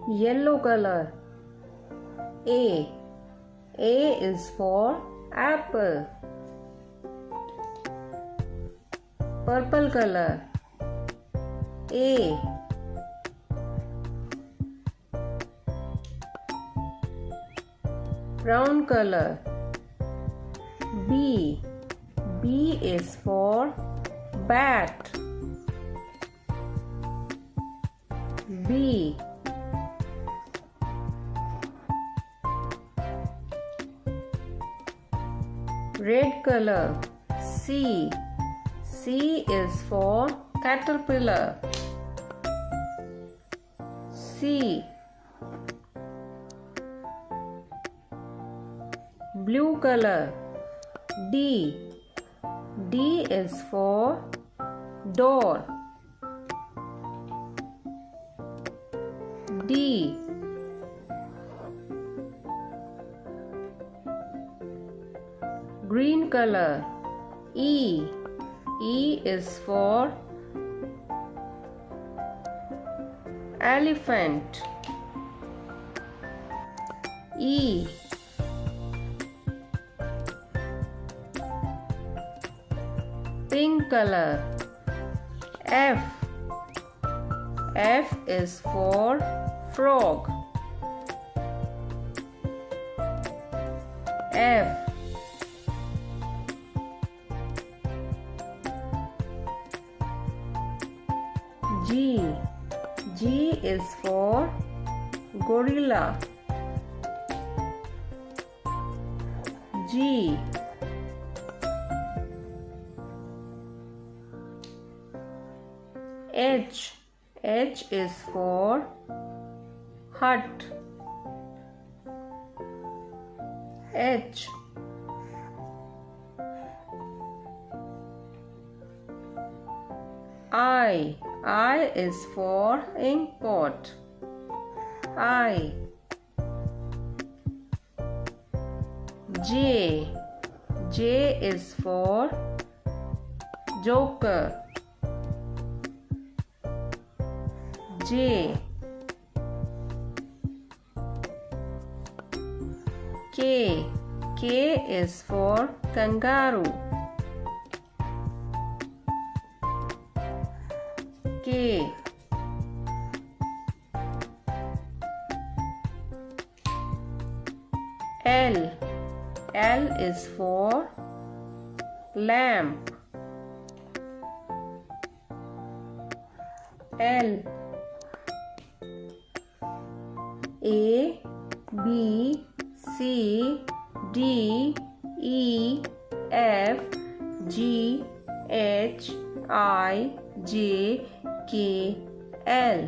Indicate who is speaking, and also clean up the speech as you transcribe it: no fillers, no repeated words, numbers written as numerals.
Speaker 1: Yellow color. A. A is for apple. Purple color. A. Brown color. B. B is for bat. B. Red color. C. C is for caterpillar. C. Blue color. D. D is for door. D. Green color. E. E is for elephant. E. Pink color. F. F is for frog. F. G. G is for gorilla. G. H. H is for hut. H. I. I is for ink pot. I. J. J is for joker. J. K. K is for kangaroo. K. L. L is for lamp. L. A, B, C, D, E, F, G, H, I, J, K, L.